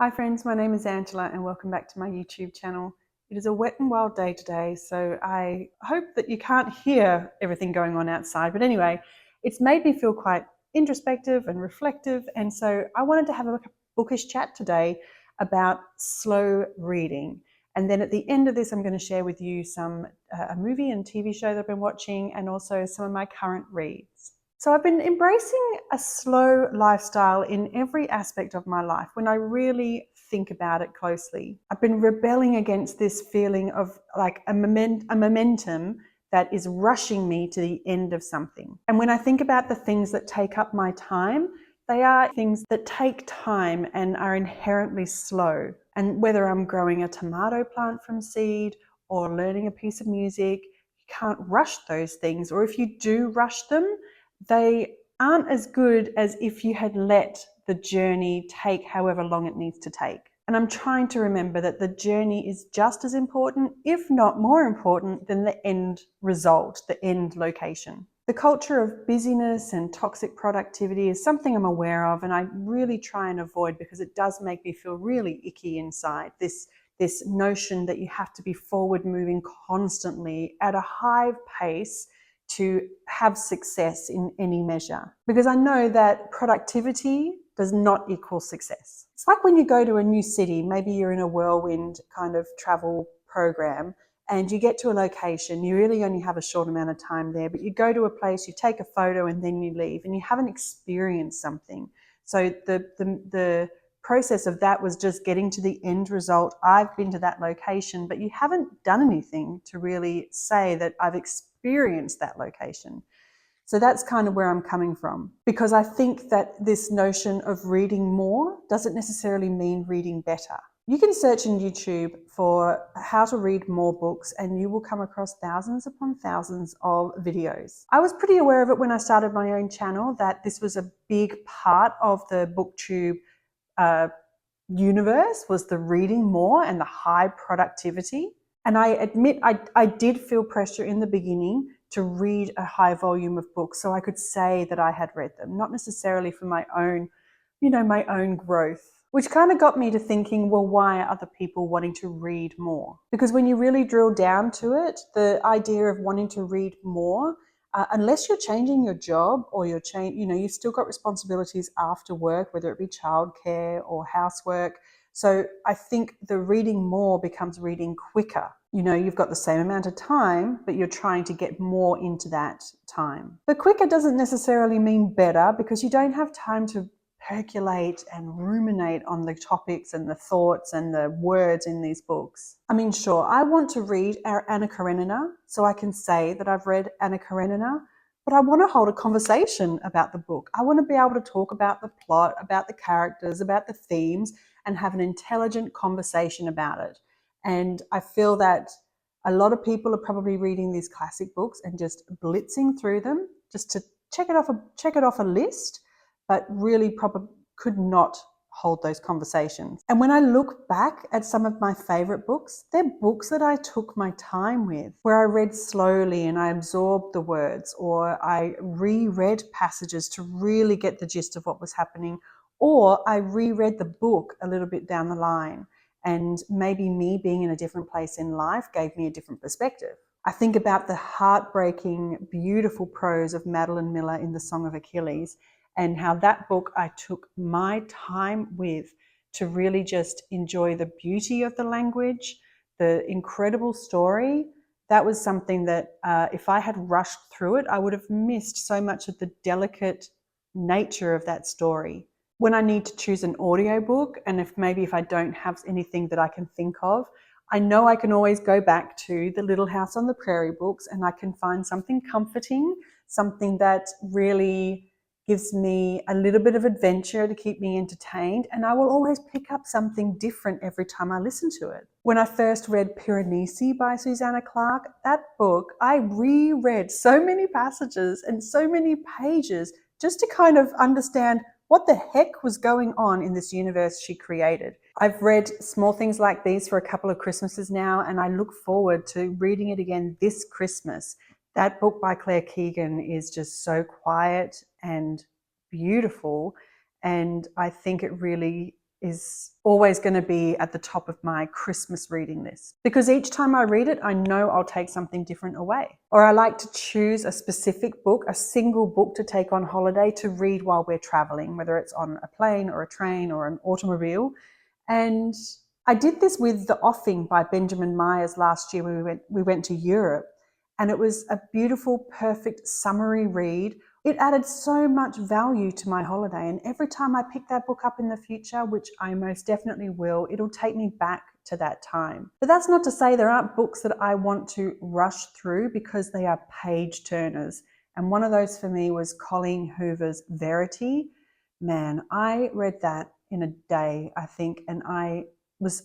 Hi friends, my name is Angela and welcome back to my YouTube channel. It is a wet and wild day today, so I hope that you can't hear everything going on outside. But anyway, it's made me feel quite introspective and reflective, and so I wanted to have a bookish chat today about slow reading. And then at the end of this, I'm going to share with you a movie and TV show that I've been watching and also some of my current reads. So I've been embracing a slow lifestyle in every aspect of my life when I really think about it closely. I've been rebelling against this feeling of like a momentum that is rushing me to the end of something. And when I think about the things that take up my time, they are things that take time and are inherently slow. And whether I'm growing a tomato plant from seed or learning a piece of music, you can't rush those things. Or if you do rush them, they aren't as good as if you had let the journey take however long it needs to take. And I'm trying to remember that the journey is just as important, if not more important, than the end result, the end location. The culture of busyness and toxic productivity is something I'm aware of, and I really try and avoid because it does make me feel really icky inside. This notion that you have to be forward moving constantly at a high pace to have success in any measure. Because I know that productivity does not equal success. It's like when you go to a new city, maybe you're in a whirlwind kind of travel program and you get to a location, you really only have a short amount of time there, but you go to a place, you take a photo and then you leave and you haven't experienced something. So the process of that was just getting to the end result. I've been to that location, but you haven't done anything to really say that I've experienced that location. So that's kind of where I'm coming from, because I think that this notion of reading more doesn't necessarily mean reading better. You can search in YouTube for how to read more books and you will come across thousands upon thousands of videos. I was pretty aware of it when I started my own channel, that this was a big part of the BookTube universe, was the reading more and the high productivity. And I admit I did feel pressure in the beginning to read a high volume of books so I could say that I had read them, not necessarily for my own, my own growth, which kind of got me to thinking, well, why are other people wanting to read more? Because when you really drill down to it, the idea of wanting to read more, unless you're changing your job or you've still got responsibilities after work, whether it be childcare or housework. So I think the reading more becomes reading quicker. You've got the same amount of time, but you're trying to get more into that time. But quicker doesn't necessarily mean better, because you don't have time to percolate and ruminate on the topics and the thoughts and the words in these books. I mean, sure, I want to read Anna Karenina so I can say that I've read Anna Karenina, but I want to hold a conversation about the book. I want to be able to talk about the plot, about the characters, about the themes, and have an intelligent conversation about it. And I feel that a lot of people are probably reading these classic books and just blitzing through them just to check it off a list, but really probably could not hold those conversations. And when I look back at some of my favorite books, they're books that I took my time with, where I read slowly and I absorbed the words, or I reread passages to really get the gist of what was happening, or I reread the book a little bit down the line. And maybe me being in a different place in life gave me a different perspective. I think about the heartbreaking, beautiful prose of Madeline Miller in The Song of Achilles, and how that book I took my time with to really just enjoy the beauty of the language, the incredible story. That was something that if I had rushed through it, I would have missed so much of the delicate nature of that story. When I need to choose an audiobook, and if I don't have anything that I can think of, I know I can always go back to the Little House on the Prairie books and I can find something comforting, something that really gives me a little bit of adventure to keep me entertained, and I will always pick up something different every time I listen to it. When I first read Piranesi by Susannah Clarke, that book, I reread so many passages and so many pages just to kind of understand what the heck was going on in this universe she created. I've read Small Things Like These for a couple of Christmases now, and I look forward to reading it again this Christmas. That book by Clarke is just so quiet and beautiful, and I think it really is always going to be at the top of my Christmas reading list, because each time I read it, I know I'll take something different away. Or I like to choose a specific book, a single book to take on holiday to read while we're traveling, whether it's on a plane or a train or an automobile. And I did this with The Offing by Benjamin Myers last year when we went to Europe. And it was a beautiful, perfect summary read. It added so much value to my holiday. And every time I pick that book up in the future, which I most definitely will, it'll take me back to that time. But that's not to say there aren't books that I want to rush through because they are page turners. And one of those for me was Colleen Hoover's Verity. Man, I read that in a day, I think. And I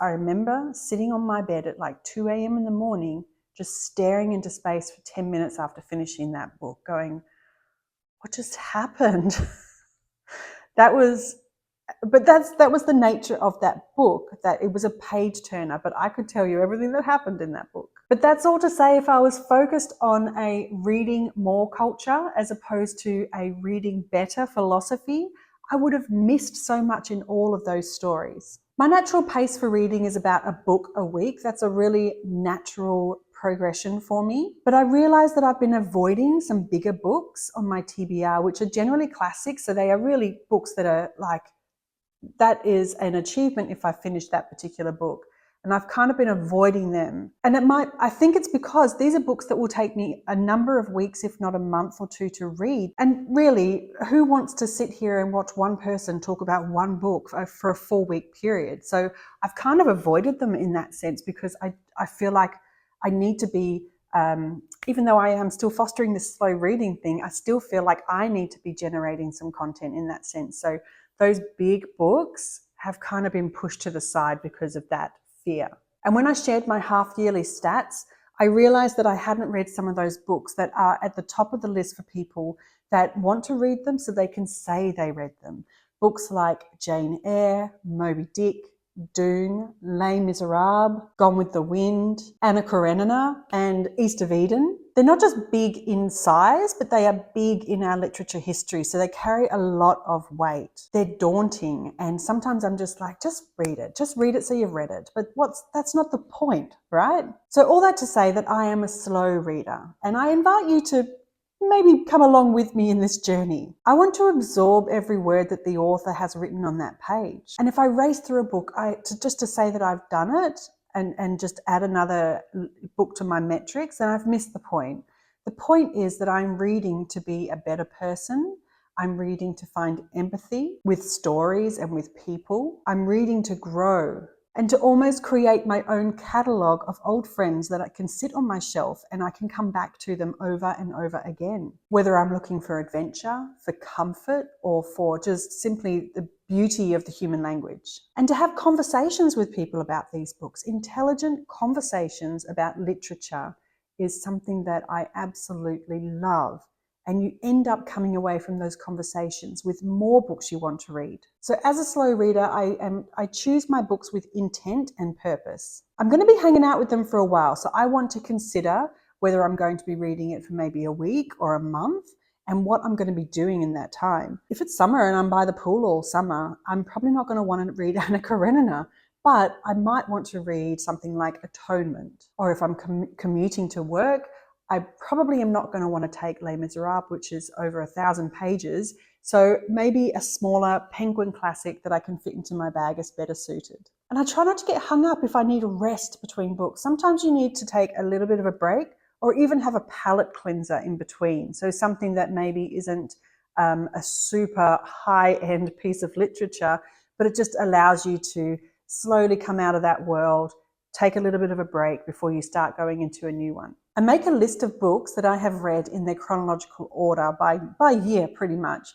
remember sitting on my bed at like 2 a.m. in the morning, just staring into space for 10 minutes after finishing that book, going, what just happened? That was the nature of that book, that it was a page turner, but I could tell you everything that happened in that book. But that's all to say, if I was focused on a reading more culture as opposed to a reading better philosophy, I would have missed so much in all of those stories. My natural pace for reading is about a book a week. That's a really natural progression for me. But I realized that I've been avoiding some bigger books on my TBR, which are generally classics. So they are really books that are like, that is an achievement if I finish that particular book. And I've kind of been avoiding them. And I think it's because these are books that will take me a number of weeks, if not a month or two, to read. And really, who wants to sit here and watch one person talk about one book for a 4-week period? So I've kind of avoided them in that sense, because I feel like I need to be, even though I am still fostering this slow reading thing, I still feel like I need to be generating some content in that sense. So those big books have kind of been pushed to the side because of that fear. And when I shared my half-yearly stats, I realized that I hadn't read some of those books that are at the top of the list for people that want to read them so they can say they read them. Books like Jane Eyre, Moby Dick, Dune, Les Miserables, Gone with the Wind, Anna Karenina, and East of Eden. They're not just big in size, but they are big in our literature history. So they carry a lot of weight. They're daunting. And sometimes I'm just like, just read it. Just read it so you've read it. But that's not the point, right? So all that to say that I am a slow reader. And I invite you to maybe come along with me in this journey. I want to absorb every word that the author has written on that page. And if I race through a book, just to say that I've done it and just add another book to my metrics, then I've missed the point. The point is that I'm reading to be a better person. I'm reading to find empathy with stories and with people. I'm reading to grow and to almost create my own catalogue of old friends that I can sit on my shelf and I can come back to them over and over again. Whether I'm looking for adventure, for comfort, or for just simply the beauty of the human language. And to have conversations with people about these books. Intelligent conversations about literature is something that I absolutely love. And you end up coming away from those conversations with more books you want to read. So as a slow reader, I choose my books with intent and purpose. I'm going to be hanging out with them for a while, so I want to consider whether I'm going to be reading it for maybe a week or a month and what I'm going to be doing in that time. If it's summer and I'm by the pool all summer, I'm probably not going to want to read Anna Karenina, but I might want to read something like Atonement. Or if I'm commuting to work, I probably am not going to want to take Les Miserables, which is over 1,000 pages. So maybe a smaller Penguin classic that I can fit into my bag is better suited. And I try not to get hung up if I need a rest between books. Sometimes you need to take a little bit of a break or even have a palate cleanser in between. So something that maybe isn't a super high-end piece of literature, but it just allows you to slowly come out of that world, take a little bit of a break before you start going into a new one. I make a list of books that I have read in their chronological order by year pretty much.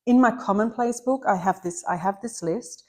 In my commonplace book, I have this list,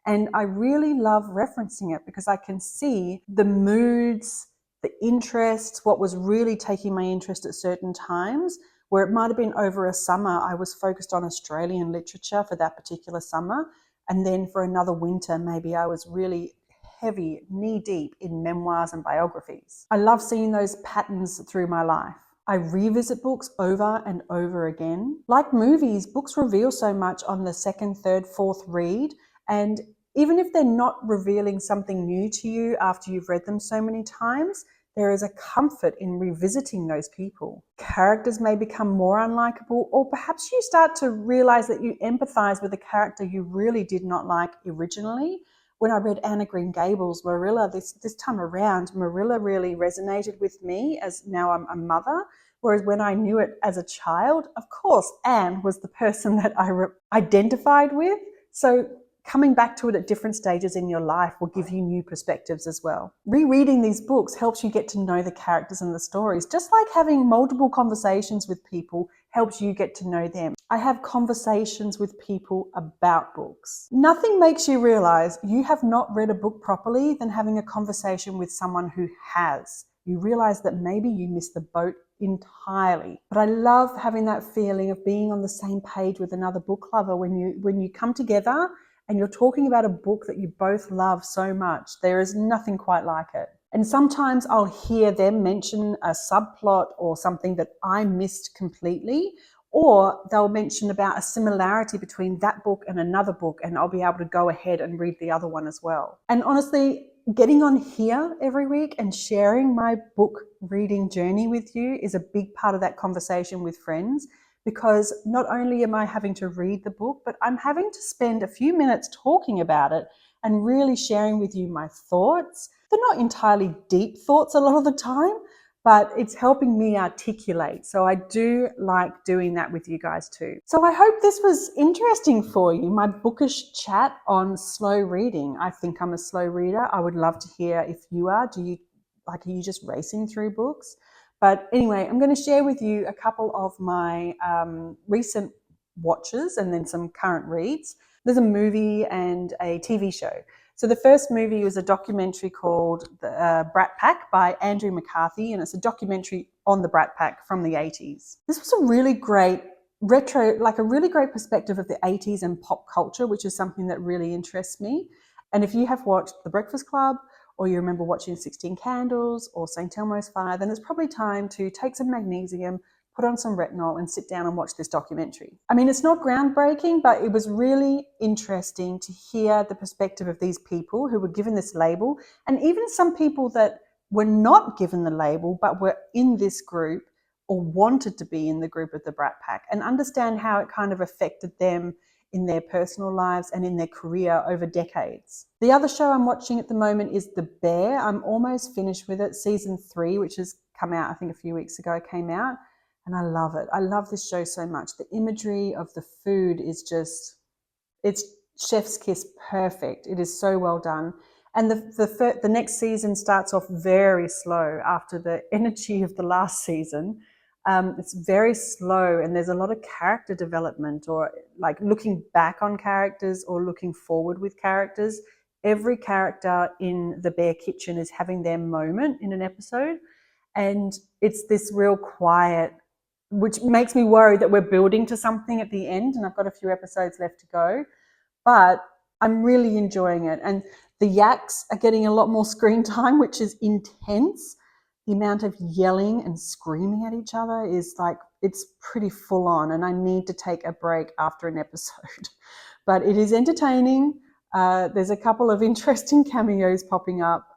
and I really love referencing it because I can see the moods, the interests, what was really taking my interest at certain times, where it might have been over a summer, I was focused on Australian literature for that particular summer. And then for another winter, maybe I was really heavy, knee-deep in memoirs and biographies. I love seeing those patterns through my life. I revisit books over and over again. Like movies, books reveal so much on the second, third, fourth read, and Even if they're not revealing something new to you after you've read them so many times, there is a comfort in revisiting those people. Characters may become more unlikable, or perhaps you start to realize that you empathize with a character you really did not like originally. When I read Anne of Green Gables, Marilla, this time around, Marilla really resonated with me as now I'm a mother. Whereas when I knew it as a child, of course, Anne was the person that I identified with. So coming back to it at different stages in your life will give you new perspectives as well. Rereading these books helps you get to know the characters and the stories, just like having multiple conversations with people helps you get to know them. I have conversations with people about books. Nothing makes you realize you have not read a book properly than having a conversation with someone who has. You realize that maybe you missed the boat entirely. But I love having that feeling of being on the same page with another book lover when you come together and you're talking about a book that you both love so much. There is nothing quite like it. And sometimes I'll hear them mention a subplot or something that I missed completely, or they'll mention about a similarity between that book and another book, and I'll be able to go ahead and read the other one as well. And honestly, getting on here every week and sharing my book reading journey with you is a big part of that conversation with friends, because not only am I having to read the book, but I'm having to spend a few minutes talking about it and really sharing with you my thoughts. They're not entirely deep thoughts a lot of the time, but it's helping me articulate. So I do like doing that with you guys too. So I hope this was interesting for you, my bookish chat on slow reading. I think I'm a slow reader. I would love to hear if you are. Are you just racing through books? But anyway, I'm going to share with you a couple of my recent watches and then some current reads. There's a movie and a TV show. So the first movie was a documentary called The Brat Pack by Andrew McCarthy, and it's a documentary on the Brat Pack from the 80s. This was a really great a really great perspective of the 80s and pop culture, which is something that really interests me. And if you have watched The Breakfast Club, or you remember watching 16 Candles or St. Elmo's Fire, then it's probably time to take some magnesium, put on some retinol and sit down and watch this documentary. I mean, it's not groundbreaking, but it was really interesting to hear the perspective of these people who were given this label, and even some people that were not given the label but were in this group or wanted to be in the group of the Brat Pack, and understand how it kind of affected them in their personal lives and in their career over decades. The other show I'm watching at the moment is The Bear. I'm almost finished with it. Season 3, which has come out, I think a few weeks ago, came out. And I love it. I love this show so much. The imagery of the food is just, it's chef's kiss perfect. It is so well done. And the next season starts off very slow after the energy of the last season. It's very slow, and there's a lot of character development, or like looking back on characters or looking forward with characters. Every character in The Bear Kitchen is having their moment in an episode, and it's this real quiet, which makes me worry that we're building to something at the end, and I've got a few episodes left to go, but I'm really enjoying it. And the yaks are getting a lot more screen time, which is intense. The amount of yelling and screaming at each other is like, it's pretty full on, and I need to take a break after an episode. But it is entertaining. There's a couple of interesting cameos popping up,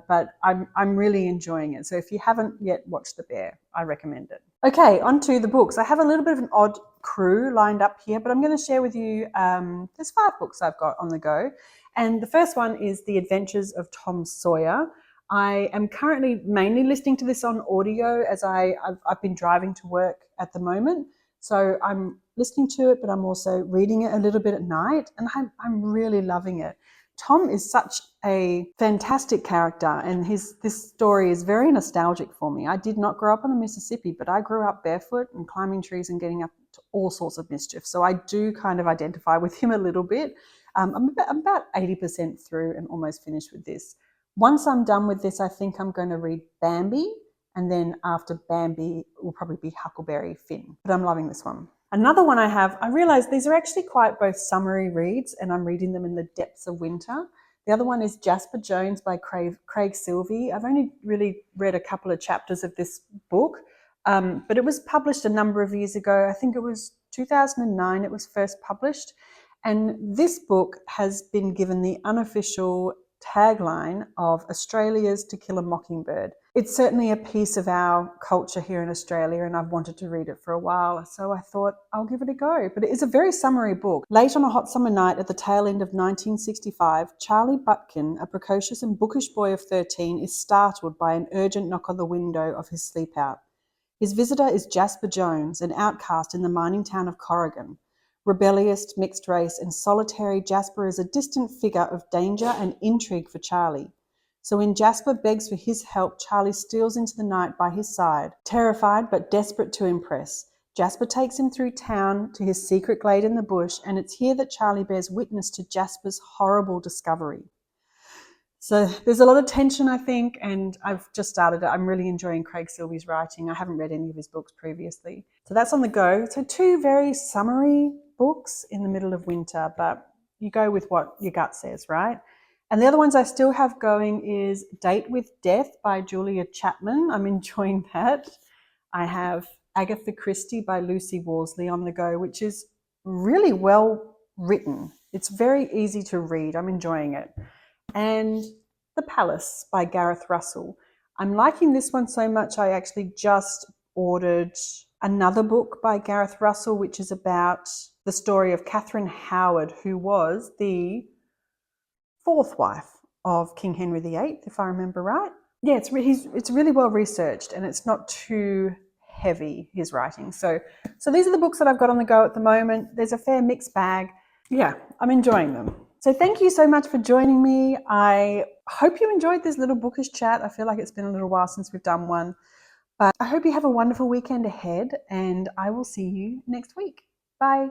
but I'm really enjoying it. So if you haven't yet watched The Bear, I recommend it. Okay, on to the books. I have a little bit of an odd crew lined up here, but I'm going to share with you, there's 5 books I've got on the go. And the first one is The Adventures of Tom Sawyer. I am currently mainly listening to this on audio as I've been driving to work at the moment. So I'm listening to it, but I'm also reading it a little bit at night, and I'm really loving it. Tom is such a fantastic character, and this story is very nostalgic for me. I did not grow up on the Mississippi, but I grew up barefoot and climbing trees and getting up to all sorts of mischief. So I do kind of identify with him a little bit. I'm about 80% through and almost finished with this. Once I'm done with this, I think I'm going to read Bambi, and then after Bambi will probably be Huckleberry Finn. But I'm loving this one. Another one I realised these are actually quite both summary reads, and I'm reading them in the depths of winter. The other one is Jasper Jones by Craig Silvey. I've only really read a couple of chapters of this book, but it was published a number of years ago. I think it was 2009 it was first published. And this book has been given the unofficial tagline of Australia's To Kill a Mockingbird. It's certainly a piece of our culture here in Australia, and I've wanted to read it for a while, so I thought I'll give it a go. But it is a very summary book. Late on a hot summer night at the tail end of 1965, Charlie Butkin, a precocious and bookish boy of 13, is startled by an urgent knock on the window of his sleep out. His visitor is Jasper Jones, an outcast in the mining town of Corrigan. Rebellious, mixed race, and solitary, Jasper is a distant figure of danger and intrigue for Charlie. So when Jasper begs for his help, Charlie steals into the night by his side. Terrified but desperate to impress, Jasper takes him through town to his secret glade in the bush, and it's here that Charlie bears witness to Jasper's horrible discovery. So there's a lot of tension, I think, and I've just started it. I'm really enjoying Craig Silvey's writing. I haven't read any of his books previously. So that's on the go. So 2 very summary books in the middle of winter, but you go with what your gut says, right? And the other ones I still have going is Date with Death by Julia Chapman. I'm enjoying that. I have Agatha Christie by Lucy Worsley on the go, which is really well written. It's very easy to read. I'm enjoying it. And The Palace by Gareth Russell. I'm liking this one so much I actually just ordered another book by Gareth Russell, which is about the story of Catherine Howard, who was the 4th wife of King Henry VIII, if I remember right. Yeah, it's really well researched, and it's not too heavy, his writing. So these are the books that I've got on the go at the moment. There's a fair mixed bag. Yeah, I'm enjoying them. So thank you so much for joining me. I hope you enjoyed this little bookish chat. I feel like it's been a little while since we've done one. But I hope you have a wonderful weekend ahead, and I will see you next week. Bye.